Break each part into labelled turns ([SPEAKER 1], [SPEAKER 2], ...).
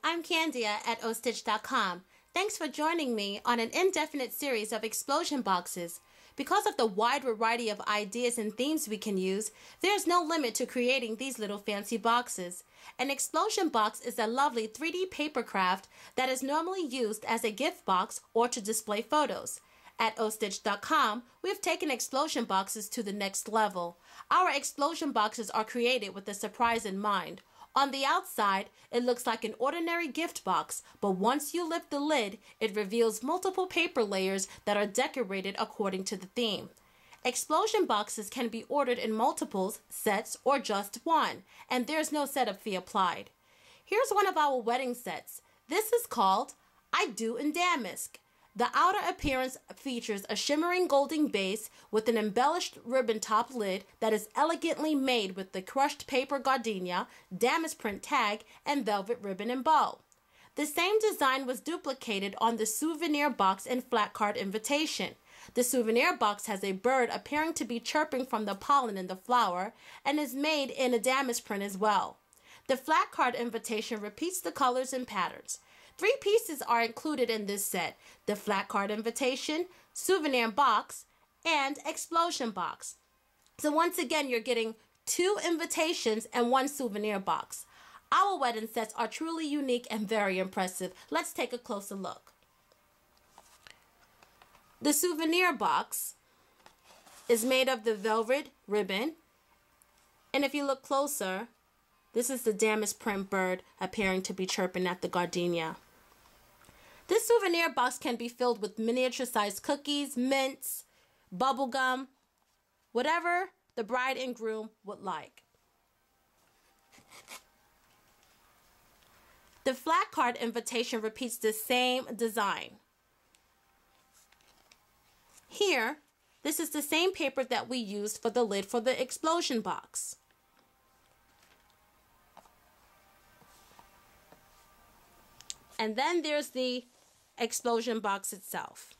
[SPEAKER 1] I'm Kandia at ostitch.com. Thanks for joining me on an indefinite series of explosion boxes. Because of the wide variety of ideas and themes we can use, there's no limit to creating these little fancy boxes. An explosion box is a lovely 3D paper craft that is normally used as a gift box or to display photos. At ostitch.com, we have taken explosion boxes to the next level. Our explosion boxes are created with a surprise in mind. On the outside, it looks like an ordinary gift box, but once you lift the lid, it reveals multiple paper layers that are decorated according to the theme. Explosion boxes can be ordered in multiples, sets, or just one, and there's no setup fee applied. Here's one of our wedding sets. This is called I Do in Damask. The outer appearance features a shimmering golden base with an embellished ribbon top lid that is elegantly made with the crushed paper gardenia, damask print tag, and velvet ribbon and bow. The same design was duplicated on the souvenir box and flat card invitation. The souvenir box has a bird appearing to be chirping from the pollen in the flower and is made in a damask print as well. The flat card invitation repeats the colors and patterns. 3 pieces are included in this set: the flat card invitation, souvenir box, and explosion box. So once again, you're getting 2 invitations and 1 souvenir box. Our wedding sets are truly unique and very impressive. Let's take a closer look. The souvenir box is made of the velvet ribbon, and if you look closer, this is the damask print bird appearing to be chirping at the gardenia. This souvenir box can be filled with miniature-sized cookies, mints, bubble gum, whatever the bride and groom would like. The flat card invitation repeats the same design. Here, this is the same paper that we used for the lid for the explosion box. And then there's the explosion box itself.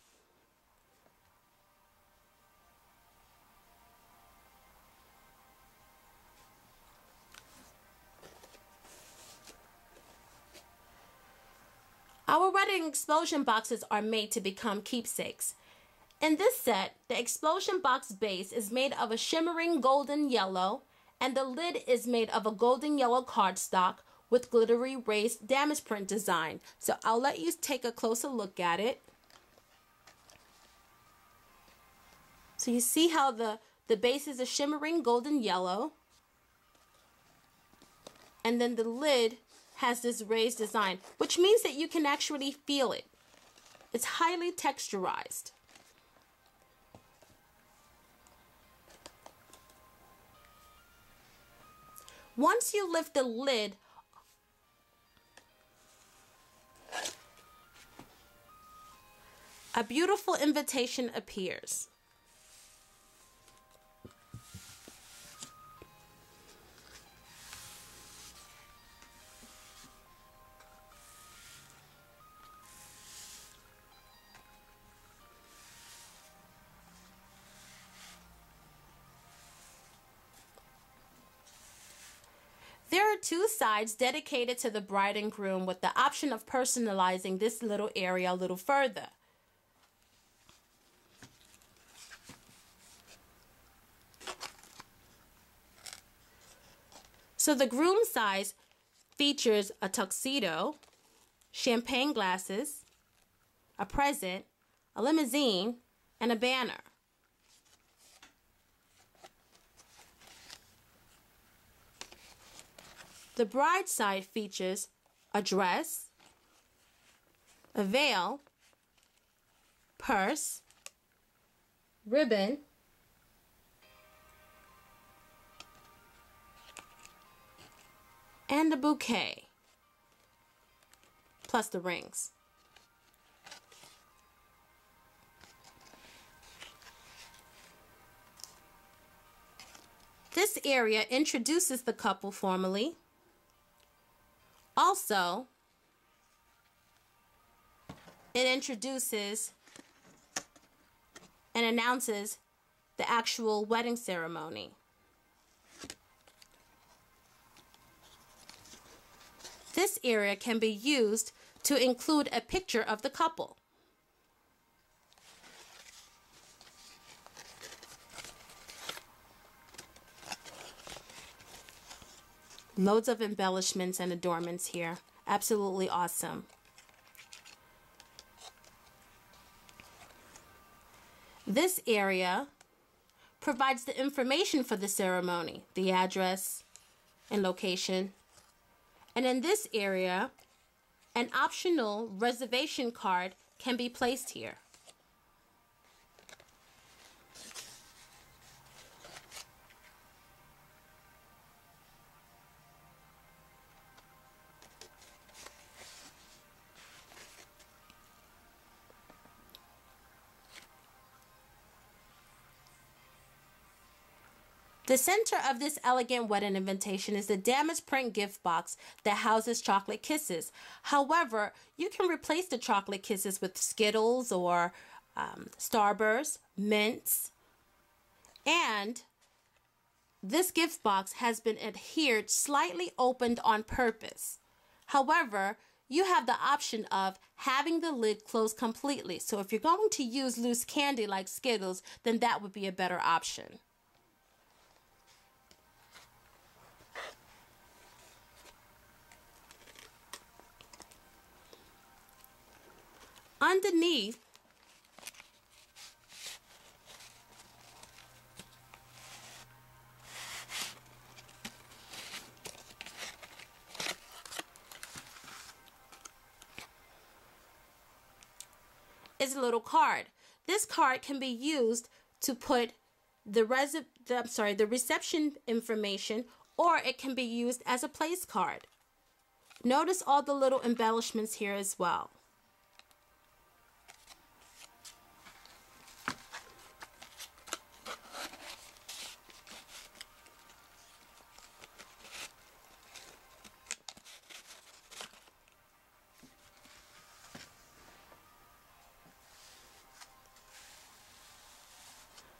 [SPEAKER 1] Our wedding explosion boxes are made to become keepsakes. In this set, the explosion box base is made of a shimmering golden yellow, and the lid is made of a golden yellow cardstock with glittery raised damask print design. So I'll let you take a closer look at it. So you see how the base is a shimmering golden yellow, and then the lid has this raised design, which means that you can actually feel it. It's highly texturized. Once you lift the lid, a beautiful invitation appears. There are 2 sides dedicated to the bride and groom with the option of personalizing this little area a little further. So the groom side features a tuxedo, champagne glasses, a present, a limousine, and a banner. The bride side features a dress, a veil, purse, ribbon, and a bouquet, plus the rings. This area introduces the couple formally. Also, it introduces and announces the actual wedding ceremony. this area can be used to include a picture of the couple. Loads of embellishments and adornments here. Absolutely awesome. This area provides the information for the ceremony, the address and location. And in this area, an optional reservation card can be placed here. The center of this elegant wedding invitation is the Damask print gift box that houses chocolate kisses. However, you can replace the chocolate kisses with Skittles or Starburst, mints, and this gift box has been adhered slightly opened on purpose. However, you have the option of having the lid closed completely. So if you're going to use loose candy like Skittles, then that would be a better option. Underneath is a little card. This card can be used to put the reception information, or it can be used as a place card. Notice all the little embellishments here as well.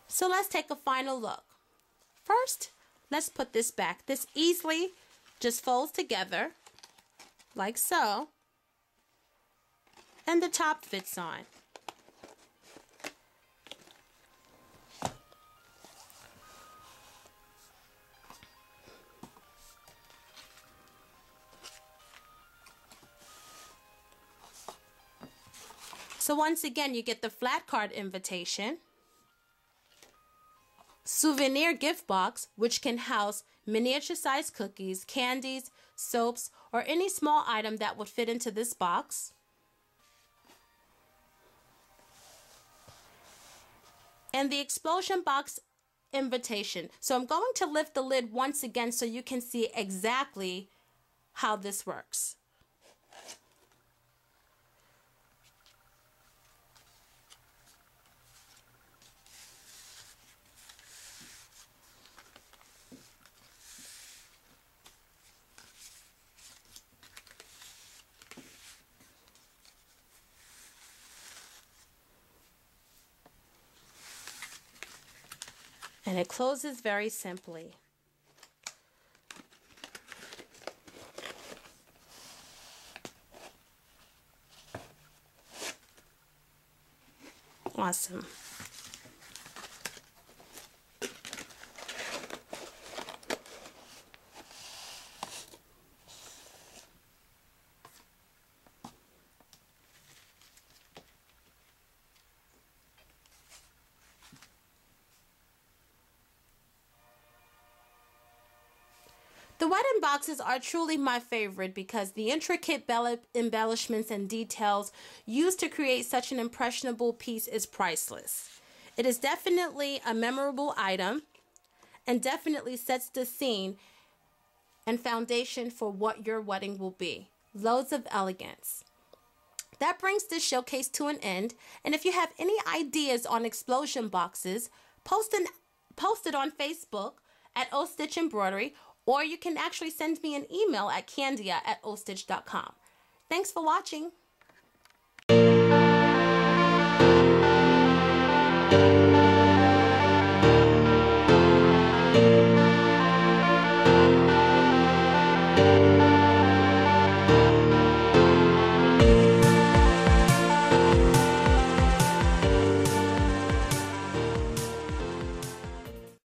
[SPEAKER 1] So let's take a final look. First, let's put this back. This easily just folds together like so, and the top fits on. So once again, you get the flat card invitation, souvenir gift box, which can house miniature-sized cookies, candies, soaps, or any small item that would fit into this box. And the explosion box invitation. So I'm going to lift the lid once again so you can see exactly how this works. And it closes very simply. Awesome. The wedding boxes are truly my favorite because the intricate embellishments and details used to create such an impressionable piece is priceless. It is definitely a memorable item and definitely sets the scene and foundation for what your wedding will be. Loads of elegance. That brings this showcase to an end, and if you have any ideas on explosion boxes, post it on Facebook at O Stitch Embroidery, or you can actually send me an email at Kandia@ostitch.com. Thanks for watching.